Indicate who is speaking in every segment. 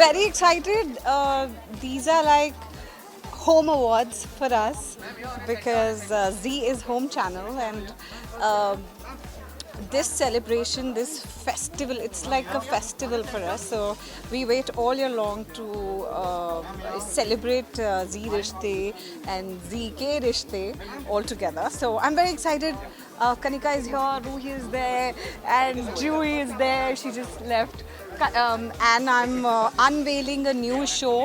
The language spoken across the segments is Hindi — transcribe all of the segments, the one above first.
Speaker 1: very excited. These are like home awards for us because Z is home channel and this celebration, this festival, it's like a festival for us. So we wait all year long to celebrate Z Rishte and ZK Rishte all together. So I'm very excited. Kanika is here, Ruhi is there, and Juhi is there. She just left. And I'm unveiling a new show.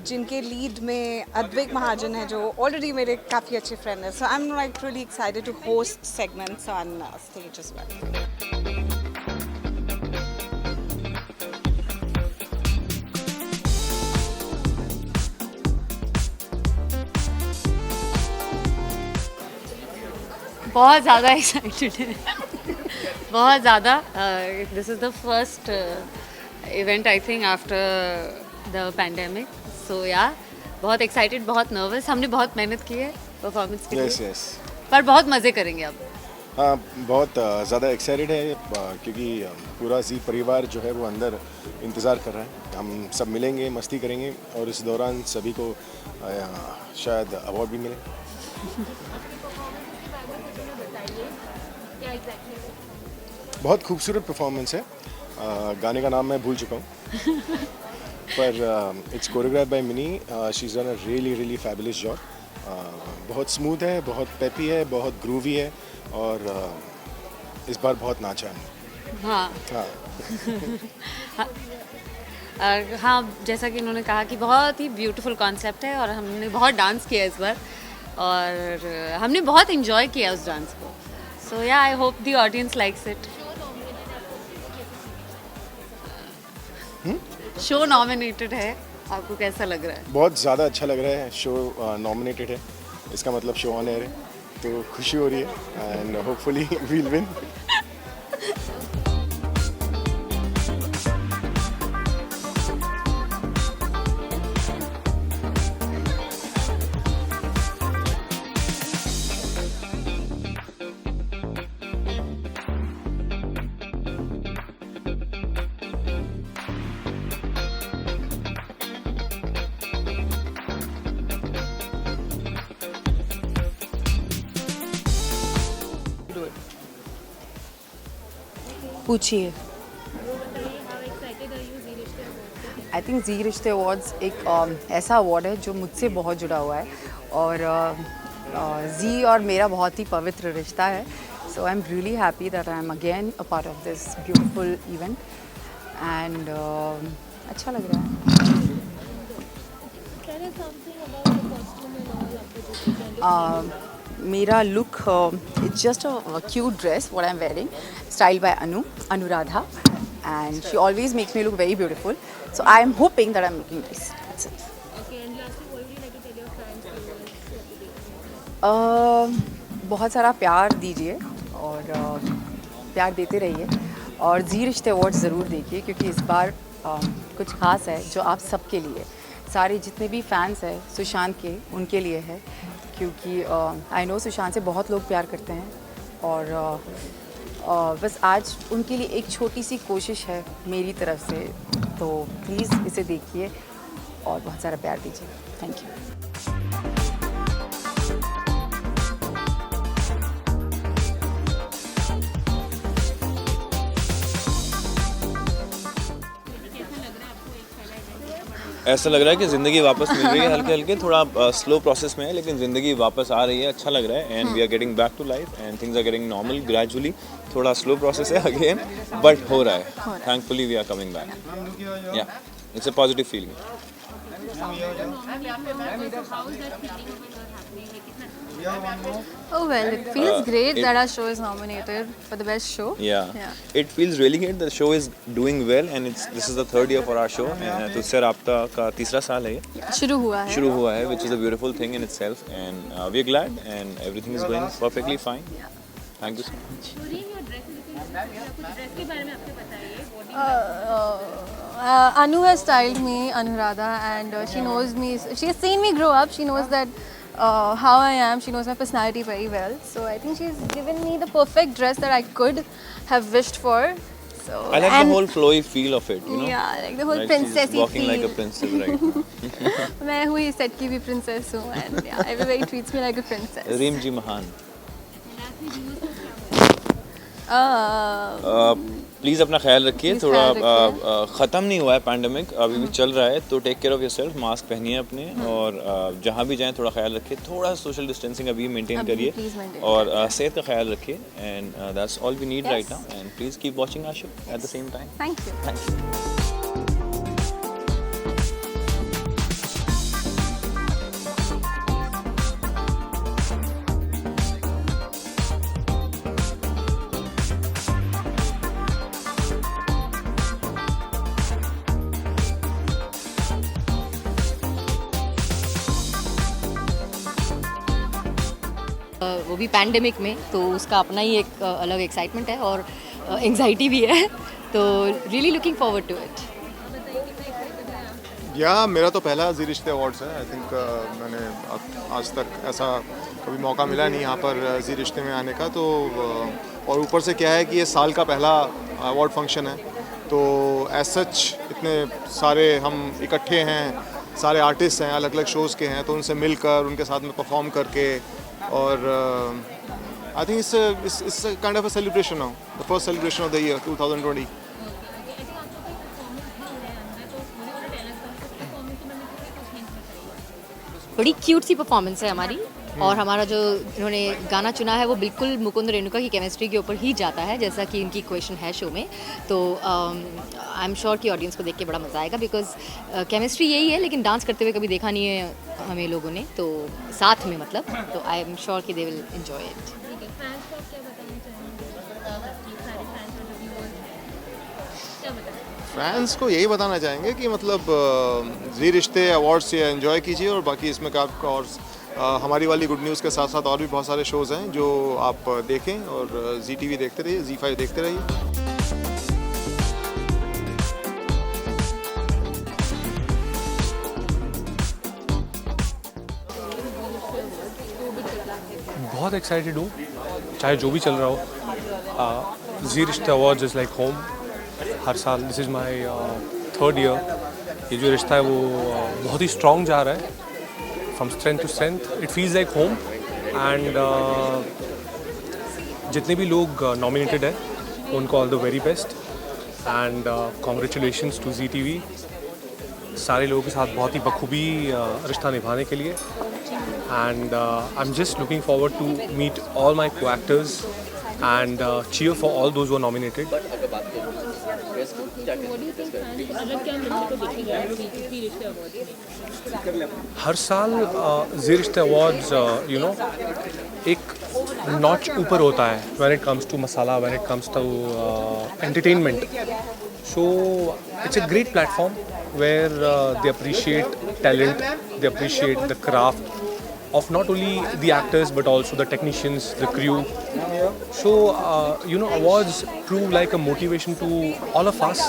Speaker 1: जिनके लीड में अद्वैक महाजन है जो ऑलरेडी मेरे काफ़ी अच्छे फ्रेंड है. So I am like really excited to host segments on stage as well.
Speaker 2: बहुत ज़्यादा एक्साइटेड है. बहुत ज़्यादा. This is the first event I think after the pandemic. So yeah बहुत एक्साइटेड, बहुत नर्वस. हमने बहुत मेहनत की है परफॉर्मेंस के लिए. पर बहुत मज़े करेंगे अब.
Speaker 3: हाँ, बहुत ज़्यादा एक्साइटेड है क्योंकि पूरा जी परिवार जो है वो अंदर इंतज़ार कर रहा है. हम सब मिलेंगे, मस्ती करेंगे और इस दौरान सभी को शायद अवार्ड भी मिले. बहुत खूबसूरत परफॉर्मेंस है. गाने का नाम मैं भूल चुका हूँ पर it's choreograph by Mini. She is done a really fabulous job. बहुत स्मूथ है, बहुत पेपी है, बहुत ग्रूवी है और इस बार बहुत नाचा है.
Speaker 2: हाँ
Speaker 3: हाँ
Speaker 2: हाँ, जैसा कि इन्होंने कहा कि बहुत ही ब्यूटीफुल कॉन्सेप्ट है और हमने बहुत डांस किया इस बार और हमने बहुत इन्जॉय किया उस डांस को. सो या I hope the audience likes it. Show nominated है. आपको कैसा लग रहा है?
Speaker 3: बहुत ज़्यादा अच्छा लग रहा है. शो नॉमिनेटेड है, इसका मतलब शो ऑन एयर है, तो खुशी हो रही है एंड होपफुली वील विन.
Speaker 4: पूछिए. आई थिंक जी रिश्ते अवार्ड्स एक ऐसा अवार्ड है जो मुझसे बहुत जुड़ा हुआ है और जी और मेरा बहुत ही पवित्र रिश्ता है. So I am really happy that I am again a part of this beautiful event and अच्छा लग रहा है. मेरा look it's just a cute dress what I am wearing styled by Anuradha, and she always makes me look very beautiful. So I am hoping that I'm looking nice. That's it.
Speaker 5: Okay, and lastly, what would you like to tell your fans for
Speaker 4: बहुत सारा प्यार दीजिए और प्यार देते रहिए और जी रिश्ते अवार्ड ज़रूर देखिए क्योंकि इस बार कुछ खास है जो आप सबके लिए, सारे जितने भी फैंस हैं सुशांत के, उनके लिए है क्योंकि आई नो सुशांत से बहुत लोग प्यार करते हैं और बस आज उनके लिए एक छोटी सी कोशिश है मेरी तरफ से. तो प्लीज़ इसे देखिए और बहुत सारा प्यार दीजिए. Thank you.
Speaker 6: ऐसा लग रहा है कि ज़िंदगी वापस मिल रही है. हल्के हल्के थोड़ा स्लो प्रोसेस में है लेकिन ज़िंदगी वापस आ रही है. अच्छा लग रहा है and we are getting back to life and things are getting normal gradually. थोड़ा स्लो प्रोसेस है अगेन बट हो रहा है. Thankfully we are coming back. Yeah it's a positive feeling.
Speaker 5: Oh well, it feels great that our show is nominated for the best show.
Speaker 6: Yeah. It feels really great. The show is doing well and this is the third year for our show. तुझसे राब्ता का तीसरा साल है ये.
Speaker 5: शुरू हुआ है.
Speaker 6: Which is a beautiful thing in itself and we are glad and everything is going perfectly fine. Thank you so much.
Speaker 5: Anu has styled me, Anuradha, and she knows me. She has seen me grow up. She knows that how I am. She knows my personality very well. So I think she's given me the perfect dress that I could have wished for. So
Speaker 6: I like the whole flowy feel of it, you know.
Speaker 5: yeah, like the whole
Speaker 6: Like
Speaker 5: princessy
Speaker 6: she's walking like a
Speaker 5: feel.
Speaker 6: princess right now.
Speaker 5: मैं हुई सेट की भी princess हूँ and yeah, everybody treats me like a princess.
Speaker 6: Reem ji Mahan.
Speaker 5: Uh,
Speaker 6: please अपना ख्याल रखिए,
Speaker 5: Please
Speaker 6: थोड़ा
Speaker 5: ख्याल रखिए।
Speaker 6: ख़त्म नहीं हुआ है पैंडमिक, अभी भी चल रहा है, तो take care of yourself, mask पहनिए अपने और जहाँ भी जाएं थोड़ा ख्याल रखिए, थोड़ा सोशल डिस्टेंसिंग अभी मेंटेन
Speaker 5: अभी
Speaker 6: करिए
Speaker 5: please maintain
Speaker 6: और सेहत का ख्याल रखिए and that's all we need right now and please keep watching our show at the same time.
Speaker 5: thank you.
Speaker 6: Thank you.
Speaker 7: वो भी पैंडेमिक में, तो उसका अपना ही एक अलग एक्साइटमेंट है और एंग्जाइटी भी है, तो really looking forward to it.
Speaker 3: या मेरा तो पहला जी रिश्ते अवार्ड्स है। आई थिंक मैंने आज तक ऐसा कभी मौका मिला नहीं यहाँ पर जी रिश्ते में आने का, तो और ऊपर से क्या है कि ये साल का पहला अवार्ड फंक्शन है, तो एज सच इतने सारे हम इकट्ठे हैं, सारे आर्टिस्ट हैं, अलग अलग शोज़ के हैं, तो उनसे मिलकर उनके साथ में परफॉर्म करके और I think it's kind of a celebration now, the first celebration of the year 2020।
Speaker 7: बड़ी क्यूट सी परफॉर्मेंस है हमारी, और हमारा जो इन्होंने गाना चुना है वो बिल्कुल मुकुंद रेणुका की केमिस्ट्री के ऊपर ही जाता है, जैसा कि इनकी क्वेश्चन है शो में, तो आई एम श्योर कि ऑडियंस को देख के बड़ा मज़ा आएगा, बिकॉज केमिस्ट्री यही है, लेकिन डांस करते हुए कभी देखा नहीं है हमें लोगों ने, तो साथ में मतलब, तो आई एम श्योर कि they will enjoy it.
Speaker 3: Fans को यही बताना चाहेंगे कि मतलब जी रिश्ते अवार्ड्स ये एंजॉय कीजिए, और बाकी इसमें का आपका और हमारी वाली गुड न्यूज़ के साथ साथ और भी बहुत सारे शोज़ हैं जो आप देखें, और जी टीवी देखते रहिए, जी5 देखते रहिए।
Speaker 8: बहुत एक्साइटेड हूँ, चाहे जो भी चल रहा हो। जी रिश्ते अवार्ड्स इज़ लाइक होम, हर साल this is my 3rd year. ये जो रिश्ता है वो बहुत ही स्ट्रॉन्ग जा रहा है, from strength to strength, it feels like home. And जितने भी लोग नॉमिनेटेड हैं उनको all the very best and congratulations to Zee TV, सारे लोगों के साथ बहुत ही बखूबी रिश्ता निभाने के लिए। And I'm just looking forward to meet all my co-actors and cheer for all those who are nominated. हर साल जी रिश्ते अवार्ड्स यू नो एक नॉच ऊपर होता है when it comes to masala, when it comes to entertainment. So it's a great platform where they appreciate talent, they appreciate the craft of not only the actors but also the technicians, the crew. So you know, awards prove like a motivation to all of us.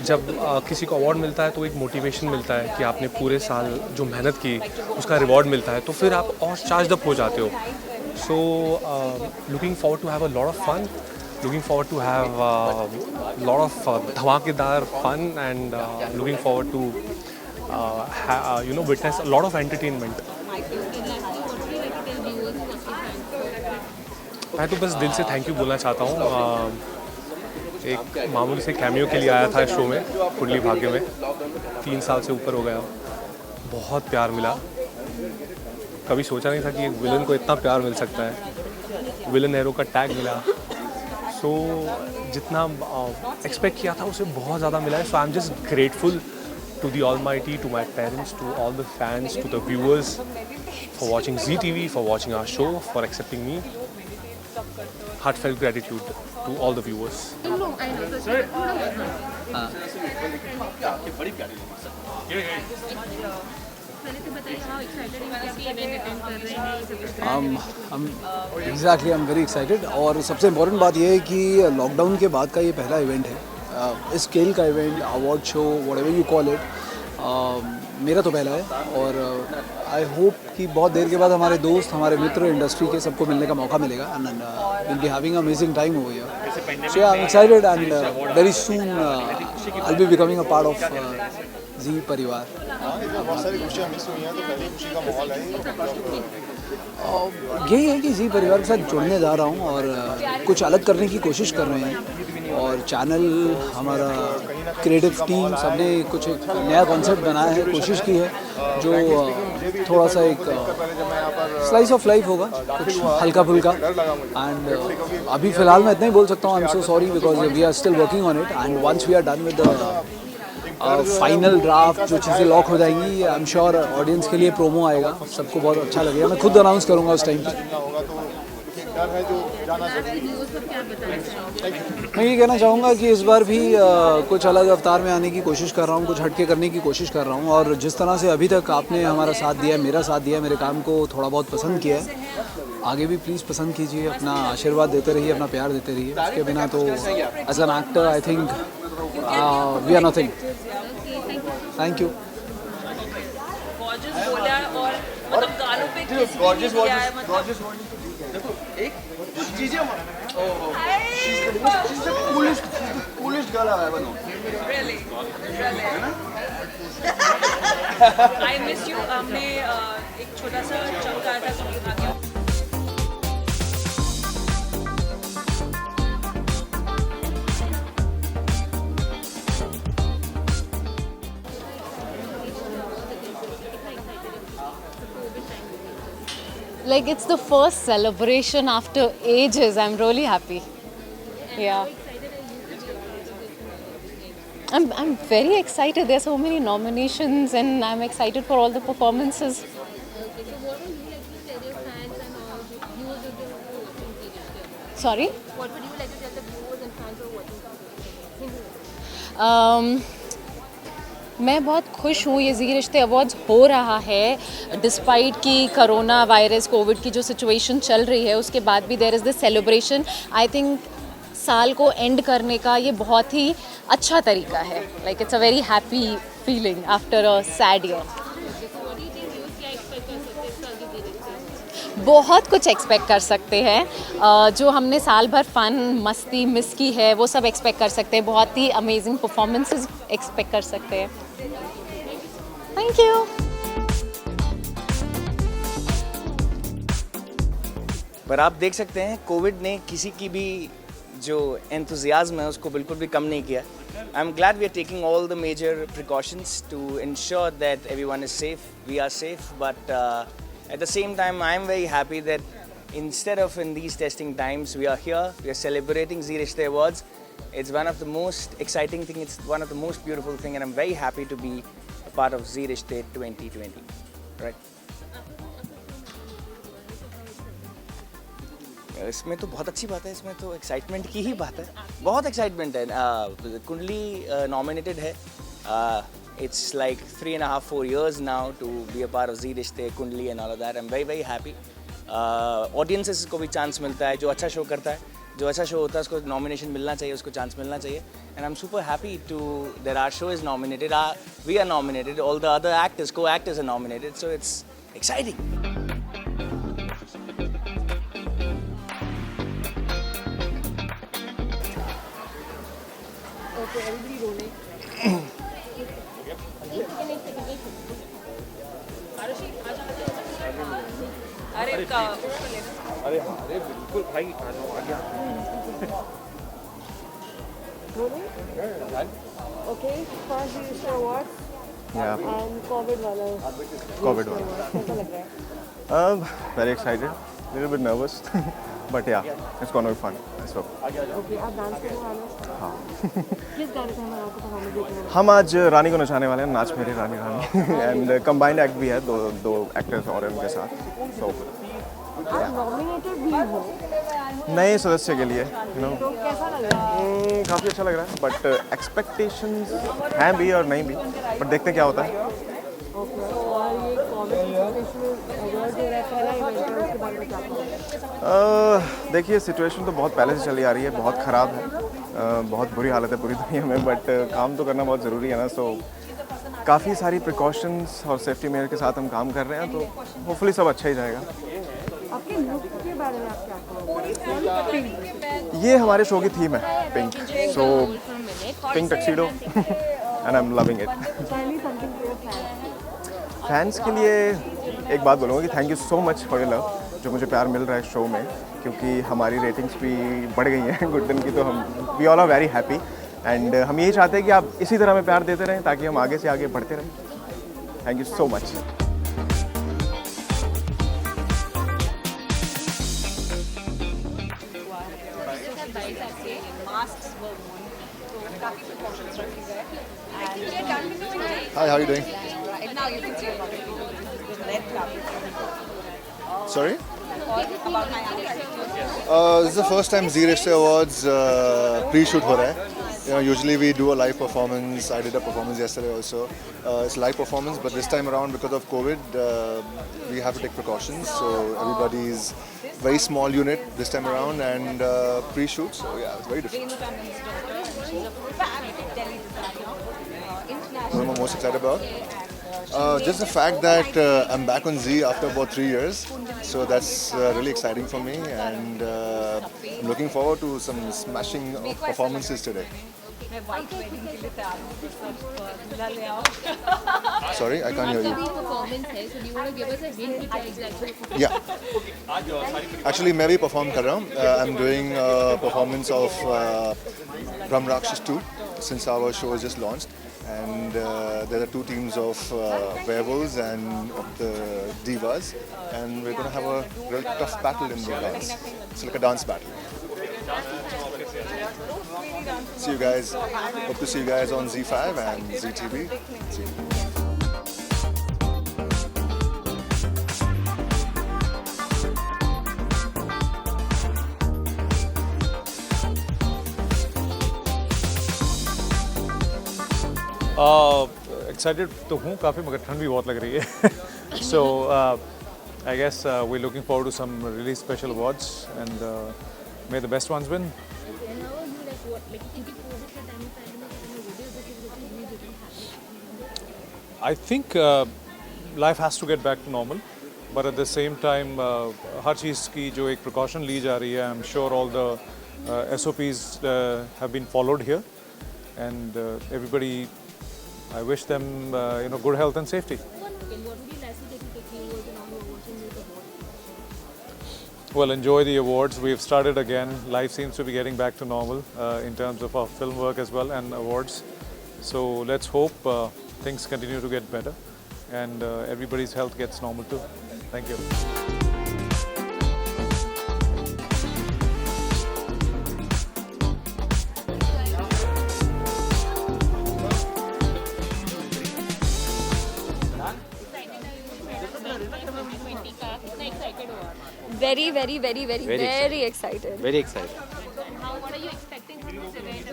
Speaker 8: जब किसी को अवार्ड मिलता है तो एक मोटिवेशन मिलता है कि आपने पूरे साल जो मेहनत की उसका रिवॉर्ड मिलता है, तो फिर आप और चार्ज अप हो जाते हो। So looking forward to have a lot of fun, looking forward to have lot of धमाकेदार fun and looking forward to you know, witness a lot of entertainment. मैं तो बस दिल से थैंक यू बोलना चाहता हूँ। एक मामूली से कैमियो के लिए आया था शो में, कुंडली भाग्य में, 3 साल से ऊपर हो गया, बहुत प्यार मिला। कभी सोचा नहीं था कि एक विलन को इतना प्यार मिल सकता है, विलन हीरो का टैग मिला। सो जितना एक्सपेक्ट किया था उससे बहुत ज़्यादा मिला है। So I am just grateful to the Almighty, to my parents, to all the fans, to the viewers for watching Zee TV, for watching our show, for accepting me. Heartfelt gratitude to all the viewers.
Speaker 9: I'm very excited. और सबसे इम्पोर्टेंट बात यह है कि लॉकडाउन के बाद का ये पहला इवेंट है, इस स्केल का event, award show, whatever you call it, मेरा तो पहला है और आई होप कि बहुत देर के बाद हमारे दोस्त, हमारे मित्र, इंडस्ट्री के सबको मिलने का मौका मिलेगा and will be having amazing time over here. So I am excited and very soon I will be becoming a part of Zee परिवार.
Speaker 3: बहुत सारी खुशियाँ मिस हुई हैं, तो पहली खुशी का माहौल है.
Speaker 9: यही है कि जी परिवार के साथ जुड़ने जा रहा हूँ और कुछ अलग करने की कोशिश कर रहे हैं और चैनल, हमारा क्रिएटिव टीम सबने कुछ एक नया कॉन्सेप्ट बनाया है, कोशिश की है जो थोड़ा सा एक स्लाइस ऑफ लाइफ होगा, कुछ हल्का फुल्का. एंड अभी फ़िलहाल मैं इतना ही बोल सकता हूँ, I am so sorry because we are still working on it and once we are done with the final draft, जो चीज़ें लॉक हो जाएंगी, आई एम श्योर ऑडियंस के लिए प्रोमो आएगा, सबको बहुत अच्छा लगेगा. मैं खुद अनाउंस करूँगा उस टाइम पर. मैं ये कहना चाहूँगा कि इस बार भी कुछ अलग अवतार में आने की कोशिश कर रहा हूँ, कुछ हटके करने की कोशिश कर रहा हूँ और जिस तरह से अभी तक आपने हमारा साथ दिया, मेरा साथ दिया, मेरे काम को थोड़ा बहुत पसंद किया है, आगे भी प्लीज़ पसंद कीजिए, अपना आशीर्वाद देते रहिए, अपना प्यार देते रहिए. उसके बिना तो as an actor I think we are nothing. Thank you.
Speaker 1: I miss you. हमने एक छोटा सा चंक आया था आगे.
Speaker 2: Like it's the first celebration after ages. I'm really happy. Yeah. I'm very excited. There's so many nominations and I'm excited for all the performances. Sorry?
Speaker 5: What would you like to tell the viewers and fans who are watching?
Speaker 2: मैं बहुत खुश हूँ. ये ज़ी रिश्ते अवार्ड्स हो रहा है डिस्पाइट कि कोरोना वायरस, कोविड की जो सिचुएशन चल रही है, उसके बाद भी there is this celebration. I think साल को एंड करने का ये बहुत ही अच्छा तरीका है. Like it's a very happy feeling after a sad year. बहुत कुछ एक्सपेक्ट कर सकते हैं. जो हमने साल भर फन मस्ती मिस की है वो सब एक्सपेक्ट कर सकते हैं. बहुत ही अमेजिंग परफॉर्मेंसेस एक्सपेक्ट कर सकते हैं. Thank you.
Speaker 10: पर आप देख सकते हैं कोविड ने किसी की भी जो एंथुजियाज्म है उसको बिल्कुल भी कम नहीं किया. I am glad we are taking all the major precautions to ensure that everyone is safe. We are safe, but at the same time, I am very happy that instead of in these testing times, we are here, we are celebrating Zee Rishte Awards. It's one of the most exciting thing, it's one of the most beautiful thing, and I'm very happy to be a part of Zee Rishte 2020. Right? इसमें तो बहुत अच्छी बात है, इसमें तो एक्साइटमेंट की ही बात है. बहुत एक्साइटमेंट है. कुंडली नॉमिनेटेड है. It's like 3.5-4 years now to be a part of Zee Rishte, Kundli and all of that. I'm very very happy. Audiences को भी चांस मिलता है. जो अच्छा शो करता है, जो अच्छा शो होता है उसको नॉमिनेशन मिलना चाहिए, उसको चांस मिलना चाहिए. And I'm super happy that our show is nominated. We are nominated. All the other actors, co-actors are nominated. So it's exciting.
Speaker 5: Okay, everybody rolling.
Speaker 8: अरे बिल्कुल भाई, आ जाओ, आ गया.
Speaker 5: Okay, first Zee Rishte Awards.
Speaker 11: Yeah.
Speaker 5: COVID वाला.
Speaker 11: COVID वाला.
Speaker 5: कैसा लग रहा है?
Speaker 11: Very excited, little bit nervous, but yeah, it's gonna be fun. So.
Speaker 5: Okay, आप डांस करने वाले हो?
Speaker 11: हाँ.
Speaker 5: किस गाने पे हमारा आपको परफॉर्मेंस देखने वाले?
Speaker 11: हम आज रानी को नचाने वाले हैं, नाच मेरी रानी रानी. एंड कंबाइंड एक्ट भी है, दो एक्टर्स और उनके साथ. So.
Speaker 5: आप नॉमिनेटेड भी हो.
Speaker 11: नए सदस्य के लिए, you know.
Speaker 5: तो कैसा लग रहा है?
Speaker 11: काफ़ी अच्छा लग रहा है, बट एक्सपेक्टेशंस हैं भी और नहीं भी, बट देखते क्या होता है.
Speaker 5: Okay, और ये कोविड सिचुएशन अवार्ड जो रहता है ना, इवेंट उसके बारे में क्या कहना?
Speaker 11: देखिए, सिचुएशन तो बहुत पहले से चली आ रही है, बहुत ख़राब है. बहुत बुरी हालत है पूरी दुनिया में, बट काम तो करना बहुत ज़रूरी है ना. सो काफ़ी सारी प्रिकॉशंस और सेफ्टी मेयर के साथ हम काम कर रहे हैं, तो होपफुली सब अच्छा ही जाएगा।
Speaker 5: आपके लुक के बारे में आप क्या कहोगे?
Speaker 11: ये हमारे शो की थीम है, pink, so pink tuxedo and I am loving it. Fans के लिए एक बात बोलूँगा कि thank you so much for your love, जो मुझे प्यार मिल रहा है शो में, क्योंकि हमारी रेटिंग्स भी बढ़ गई हैं गुड दिन की, तो हम we all are very happy and हम यही चाहते हैं कि आप इसी तरह में प्यार देते रहें ताकि हम आगे से आगे बढ़ते रहें। Thank you so much.
Speaker 3: Hi, how are you doing?
Speaker 1: Right now you can see a lot of people. This is red carpet.
Speaker 3: Sorry?
Speaker 1: About my attitude.
Speaker 3: This is the first time Zee Rishte Awards pre-shoot हो रहा है. You know, usually we do a live performance. I did a performance yesterday also. It's a live performance, but this time around because of COVID, we have to take precautions. So everybody's very small unit this time around and pre-shoot. So yeah, it's very different. What am I most excited about? Just the fact that I'm back on Zee after about 3 years, so that's really exciting for me, and I'm looking forward to some smashing of performances today. Sorry, I can't hear you. Yeah. Actually, मैं भी perform कर रहा हूँ. I'm doing a performance of Ram Rakshas 2 since our show is just launched. And there are two teams of werewolves and of the divas, and we're going to have a real tough battle in the dance. It's like a dance battle. See you guys. Hope to see you guys on Z5 and ZTV. See you.
Speaker 8: Excited तो हूँ काफ़ी, मगर ठंड भी बहुत लग रही है। So I guess we looking forward to some really special awards and may the best ones win. I think life has to get back to normal, but at the same time हर चीज़ की जो एक प्रिकॉशन ली जा रही है, I am sure all the SOPs have been followed here, and everybody, I wish them good health and safety. Well, enjoy the awards. We've started again. Life seems to be getting back to normal in terms of our film work as well and awards. So let's hope things continue to get better and everybody's health gets normal too. Thank you.
Speaker 5: Very, very, very, very, very excited.
Speaker 12: Very excited.
Speaker 5: What are you expecting from this event?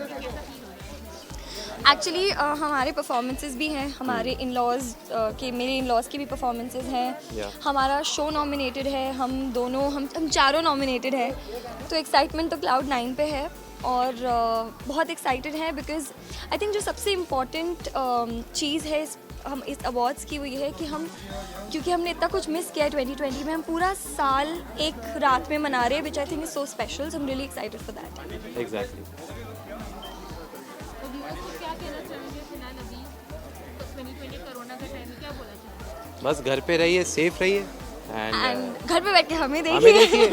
Speaker 5: Actually हमारे परफॉर्मेंसेस भी हैं, हमारे इन-लॉज के, मेरे इन-लॉज के भी परफॉर्मेंसेस हैं, हमारा शो नॉमिनेटेड है, हम चारों नॉमिनेटेड है, तो एक्साइटमेंट तो क्लाउड 9 पे है और बहुत एक्साइटेड है बिकॉज आई थिंक जो सबसे इम्पॉर्टेंट चीज़ है हम इस अवार्ड्स की वो ये है कि क्योंकि हमने इतना कुछ मिस किया है 2020 में, हम पूरा साल एक रात में मना रहे हैं, which I think is so special, so I am really excited for that.
Speaker 12: Exactly. बस घर पे रहिए, सेफ रहिए
Speaker 5: एंड घर पे बैठ के हमें देखिए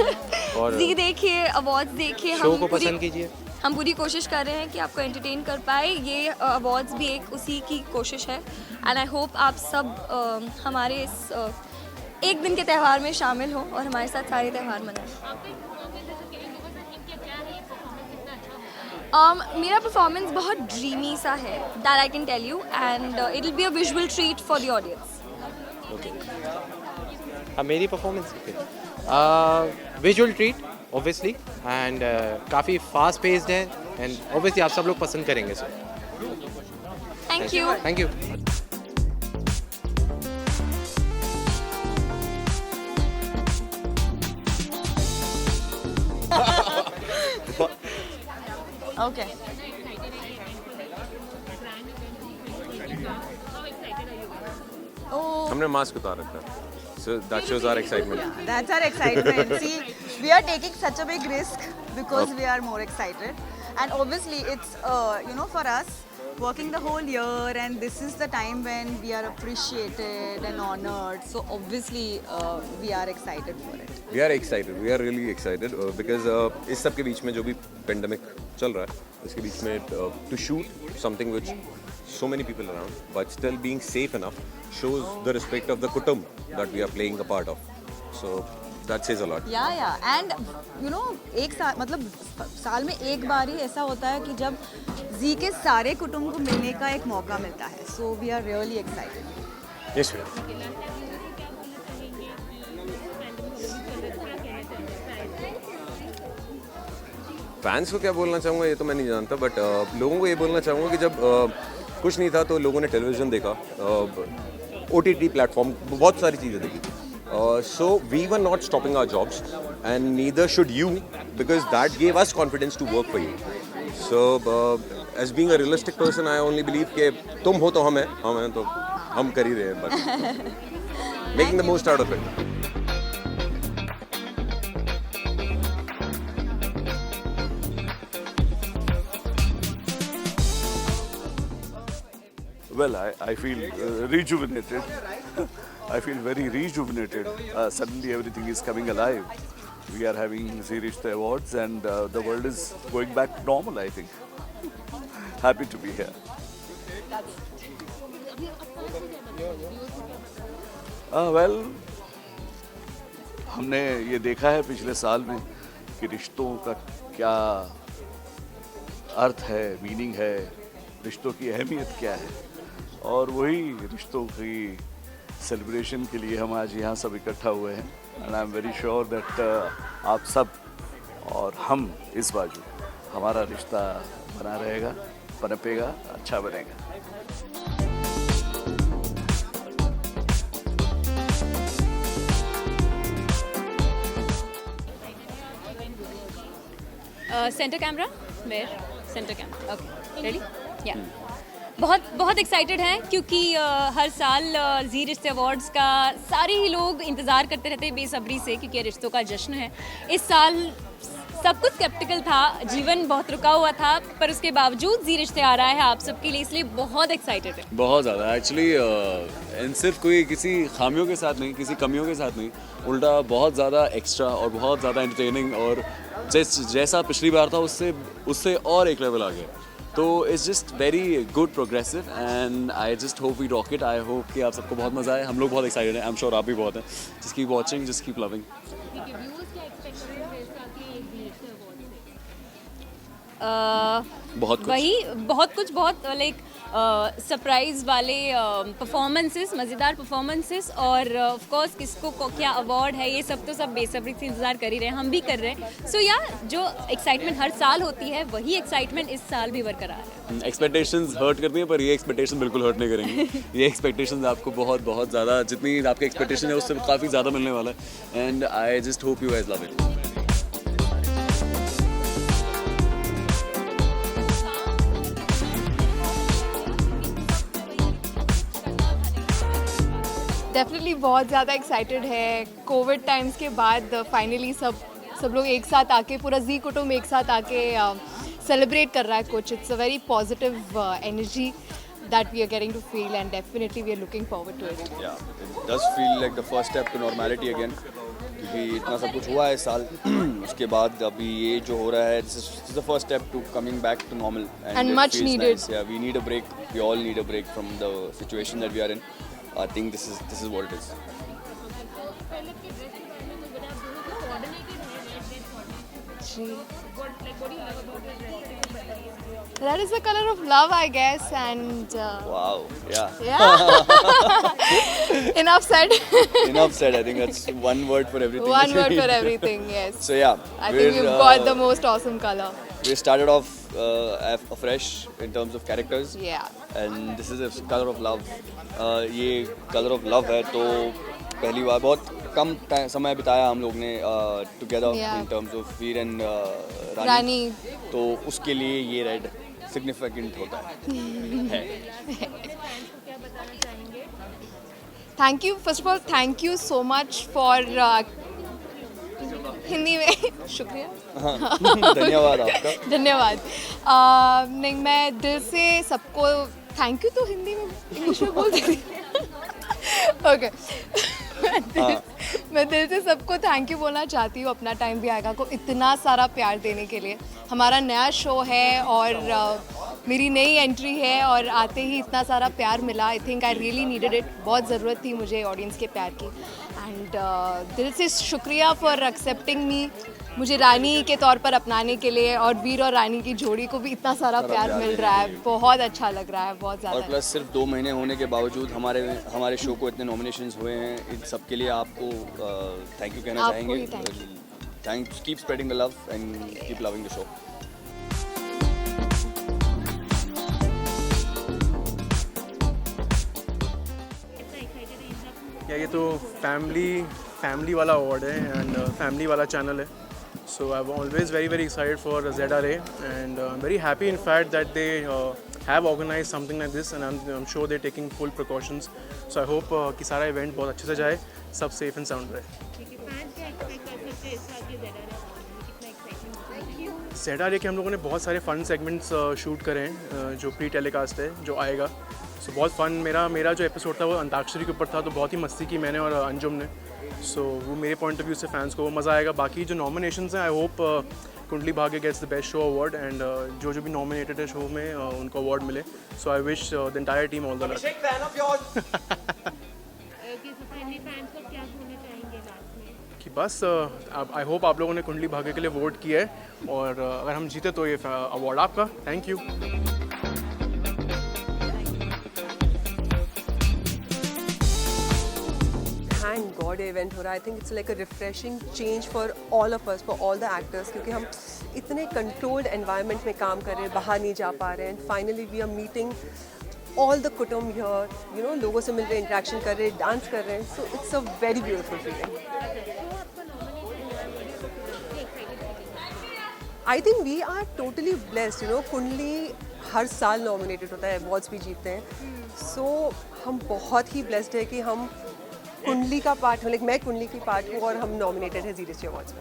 Speaker 5: और जी देखिए, अवार्ड्स देखिए,
Speaker 12: शो को पसंद कीजिए।
Speaker 5: हम पूरी कोशिश कर रहे हैं कि आपको एंटरटेन कर पाए, ये अवार्ड्स भी एक उसी की कोशिश है एंड आई होप आप सब हमारे इस एक दिन के त्यौहार में शामिल हों और हमारे साथ सारे त्यौहार मनाएं। मेरा परफॉर्मेंस बहुत ड्रीमी सा है, that I can tell you, and it will be a visual treat for the audience.
Speaker 12: मेरी performance visual treat obviously and काफ़ी फास्ट पेस्ड है एंड ऑब्वियसली आप सब लोग पसंद करेंगे sir.
Speaker 5: Thank you.
Speaker 12: Thank you.
Speaker 5: Okay.
Speaker 6: हमने मास्क उतार रखा है, so that shows our excitement.
Speaker 1: That's our excitement. See, we are taking such a big risk because we are more excited, and obviously it's for us working the whole year, and this is the time when we are appreciated and honored. So obviously we are excited for it.
Speaker 6: We are excited. We are really excited because इस सब के बीच में जो भी pandemic चल रहा है, इसके बीच में to shoot something which so many people around, but still being safe enough shows the respect of the kutum that we are playing a part of. So that says a lot.
Speaker 1: Yeah, and एक साल मतलब साल में एक बार ही ऐसा होता है कि जब जी के सारे कुटुंब को मिलने का एक मौका मिलता है. So we are really excited.
Speaker 6: Yes, sir. Fans को क्या बोलना चाहूँगा ये तो मैं नहीं जानता, बट लोगों को ये बोलना चाहूँगा कि जब कुछ नहीं था तो लोगों ने टेलीविज़न देखा, OTT प्लेटफॉर्म, बहुत सारी चीज़ें देखी. So we were not stopping our jobs, and neither should you, because that gave us confidence to work for you. So as being a realistic person, I only believe कि तुम हो तो हम हैं तो हम कर ही रहे हैं, but making the most out of it.
Speaker 13: Well, I feel rejuvenated. I feel very rejuvenated. Suddenly everything is coming alive. We are having Zee Rishte Awards, and the world is going back to normal, I think. Happy to be here. Well, हमने ये देखा है पिछले साल में कि रिश्तों का क्या अर्थ है, मीनिंग है, रिश्तों की अहमियत क्या है, और वही रिश्तों की सेलिब्रेशन के लिए हम आज यहाँ सब इकट्ठा हुए हैं. And I am very sure that आप सब और हम इस बाजू हमारा रिश्ता बना रहेगा, पनपेगा, अच्छा बनेगा.
Speaker 14: Centre camera mayor centre camera okay ready या बहुत एक्साइटेड हैं क्योंकि हर साल जी रिश्ते अवार्ड्स का सारे ही लोग इंतज़ार करते रहते हैं बेसब्री से, क्योंकि ये रिश्तों का जश्न है. इस साल सब कुछ स्केप्टिकल था, जीवन बहुत रुका हुआ था, पर उसके बावजूद जी रिश्ते आ रहा है आप सबके लिए, इसलिए बहुत एक्साइटेड है.
Speaker 13: बहुत ज़्यादा एक्चुअली, सिर्फ कोई किसी खामियों के साथ नहीं, किसी कमियों के साथ नहीं, उल्टा बहुत ज़्यादा एक्स्ट्रा और बहुत ज़्यादा एंटरटेनिंग, और जैसा पिछली बार था उससे और एक लेवल आ गया. तो it's just very good, progressive, and I just hope we rock it. I hope कि आप सबको बहुत मज़ा आए. हम लोग बहुत एक्साइटेड हैं, आई एम श्योर आप भी बहुत हैं. Just keep watching, just keep loving. बहुत
Speaker 14: कुछ लाइक सरप्राइज वाले परफॉर्मेंसेस, मज़ेदार परफॉर्मेंसेस, और ऑफ कोर्स किसको क्या अवार्ड है ये सब तो सब बेसब्री से इंतज़ार कर ही रहे हैं, हम भी कर रहे हैं. सो जो एक्साइटमेंट हर साल होती है वही एक्साइटमेंट इस साल भी बरकरार है.
Speaker 13: एक्सपेक्टेशंस हर्ट करती हैं, पर ये एक्सपेक्टेशन बिल्कुल हर्ट नहीं करेंगे. ये एक्सपेक्टेशंस आपको बहुत बहुत ज़्यादा, जितनी आपके एक्सपेक्टेशन है उससे काफ़ी ज़्यादा मिलने वाला है. And I just hope you guys love it.
Speaker 15: Definitely बहुत ज़्यादा एक्साइटेड है. कोविड टाइम्स के बाद फाइनली सब लोग एक साथ आके, पूरा जी कुटुंब एक साथ आके सेलिब्रेट कर रहा है कुछ. It's a very positive energy that we are getting to feel, and definitely we are looking forward to it.
Speaker 16: Yeah, it does feel like the first step to normality again. क्योंकि इतना सब कुछ हुआ है इस साल, उसके बाद अभी ये जो हो रहा है, this is the first step to coming back to normal,
Speaker 15: and much needed.
Speaker 16: Nice. Yeah, we need a break. We all need a break from the situation that we are in. I think this is what it is.
Speaker 15: That is the color of love, I guess, and
Speaker 16: wow, yeah.
Speaker 15: Enough said.
Speaker 16: Enough said. I think that's one word for everything.
Speaker 15: One word for everything, yes.
Speaker 16: So yeah,
Speaker 15: I think you've got the most awesome color.
Speaker 16: We started off afresh in terms of characters.
Speaker 15: Yeah.
Speaker 16: And this is a color of love. ये color of love है, तो पहली बार बहुत कम समय बिताया हम लोग ने together in terms of Veer and रानी. तो उसके लिए ये रेड सिग्निफिकेंट होता है.
Speaker 15: Thank you, first of all thank you so much for Hindi में शुक्रिया।
Speaker 16: धन्यवाद आपका।
Speaker 15: धन्यवाद। नहीं, मैं दिल से सबको थैंक यू तो हिंदी में इंग्लिश में बोल देती ओके। मैं दिल से सबको थैंक यू बोलना चाहती हूँ अपना टाइम भी आएगा को इतना सारा प्यार देने के लिए। हमारा नया शो है और मेरी नई एंट्री है और आते ही इतना सारा प्यार मिला। I think I really needed it. बहुत ज़रूरत थी मुझे ऑडियंस के प्यार की। एंड दिल से शुक्रिया फॉर एक्सेप्टिंग मी, मुझे रानी के तौर पर अपनाने के लिए। और वीर और रानी की जोड़ी को भी इतना सारा प्यार मिल रहा है, बहुत अच्छा लग रहा है, बहुत ज़्यादा।
Speaker 16: और प्लस सिर्फ 2 महीने होने के बावजूद हमारे शो को इतने नॉमिनेशंस हुए हैं, इन सब के लिए आपको थैंक यू कहना चाहेंगे। Thanks, keep spreading the love and keep loving the show.
Speaker 8: ये तो फैमिली वाला अवार्ड है एंड फैमिली वाला चैनल है, so I am always very excited for ZRA and I am very happy in fact that they have organized something like this and I'm sure they're taking full precautions, so I hope कि सारा इवेंट बहुत अच्छे से जाए, सब सेफ एंड साउंड रहे। ZRA के हम लोगों ने बहुत सारे फन सेगमेंट्स शूट करे हैं जो प्री टेलीकास्ट है जो आएगा, सो बहुत फन। मेरा जो एपिसोड था वो अंताक्षरी के ऊपर था, तो बहुत ही मस्ती की मैंने और अंजुम ने, सो वो मेरे पॉइंट ऑफ व्यू से फैंस को वो मज़ा आएगा। बाकी जो नॉमिनेशंस हैं, आई hope Kundali Bhagya gets the best show award and जो भी नॉमिनेटेड है शो में उनको अवार्ड मिले, so I wish the entire team all the luck. कि बस आई होप आप लोगों ने कुंडली भाग्य के लिए वोट किया है और अगर हम जीते तो ये अवार्ड आपका। Thank you.
Speaker 17: Thank God event हो रहा है। I think it's like a refreshing change for all of us, for all the actors, क्योंकि हम इतने कंट्रोल्ड एनवायरनमेंट में काम कर रहे हैं, बाहर नहीं जा पा रहे हैं। Finally we are meeting all the कुटुंब हियर, यू नो, लोगों से मिल रहे, इंटरेक्शन कर रहे हैं, डांस कर रहे हैं, so it's a very beautiful feeling. I think we are totally blessed, you know. Kundali हर साल नॉमिनेटेड होता है, अवार्ड्स भी जीतते हैं, सो हम बहुत ही ब्लेस्ड है कि हम कुंडली का पार्ट हूँ, मैं कुंडली की पार्ट हूँ और हम नॉमिनेटेड है ZRA अवार्ड्स में।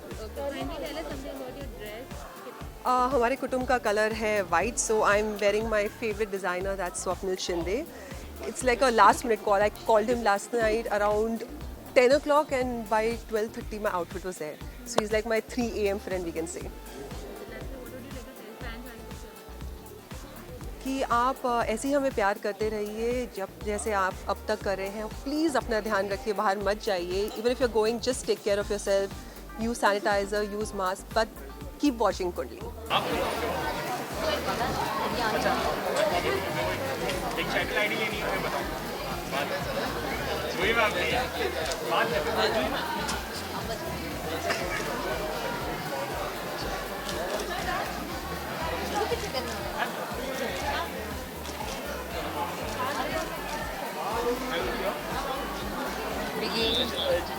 Speaker 17: हमारे कुटुंब का कलर है white, so I am wearing my favourite designer, that's Swapnil Shinde. It's like a last minute call. I called him last night around 10 o'clock and by 12:30 my outfit was there. So he's like my 3 AM friend, we can say. कि आप ऐसे ही हमें प्यार करते रहिए जैसे आप अब तक कर रहे हैं। प्लीज़ अपना ध्यान रखिए, बाहर मत जाइए। Even if you are going, just take care of yourself, use sanitiser, use mask, but keep watching Kundali.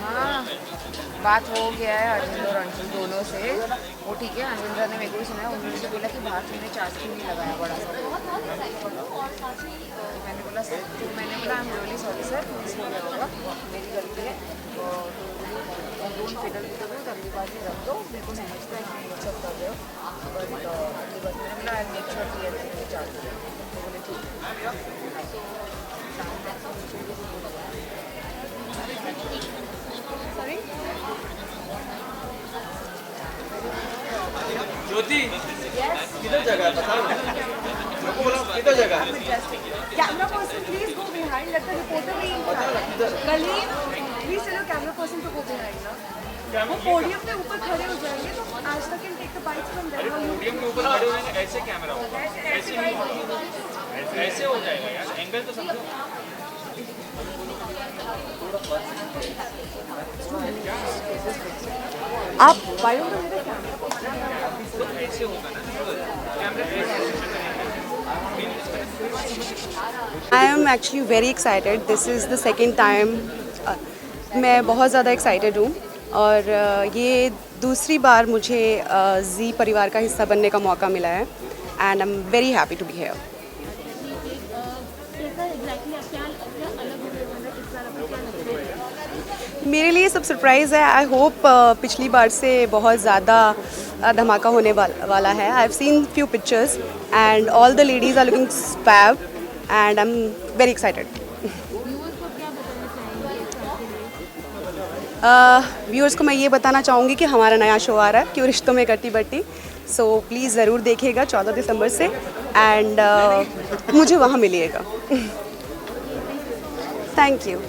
Speaker 4: हाँ, बात हो गया है अरविंद और अंशुल दोनों से, वो ठीक है। अरविंद्र ने मेरे को सुना है, उन्होंने बोला कि बाहर तुमने चार्ज क्यों नहीं लगाया बड़ा सा। मैंने बोला आई am really sorry sir, miss हो गया होगा, मेरी गलती है। Don't fiddle with the ugly बार में रख दो, मेरे को समझता है कि सब कर रहे हो, बट अगली बार मैंने बोला आई मेक श्योर कि चार्ज करें। तो बोले ठीक।
Speaker 18: ज्योति, किधर जगह है बता दो, किधर जगह है?
Speaker 17: Camera person please go behind, let the reporter be in front. Colleague please tell camera person to go behind ना, वो पोडियम पे ऊपर खड़े हो जाएंगे तो Aaj Tak in take the bites from there.
Speaker 18: Podium के ऊपर खड़े होंगे, ऐसे कैमरा होगा, ऐसे हो जाएगा यार, एंगल तो समझो।
Speaker 17: आप बायो में मेरे कैमरा
Speaker 18: ऐसे होगा ना,
Speaker 19: I am actually very excited. This is the second time. मैं बहुत ज़्यादा excited हूँ और ये दूसरी बार मुझे जी परिवार का हिस्सा बनने का मौका मिला है and I'm very happy to be here. मेरे लिए सब सरप्राइज़ है। आई होप पिछली बार से बहुत ज़्यादा धमाका होने वाला है। I have seen few pictures and all the ladies are looking fab and I am very excited. Viewers को मैं ये बताना चाहूँगी कि हमारा नया शो आ रहा है क्यों रिश्तों में कटी बट्टी, सो प्लीज़ ज़रूर देखिएगा 14 दिसंबर से एंड मुझे वहाँ मिलिएगा। Thank you.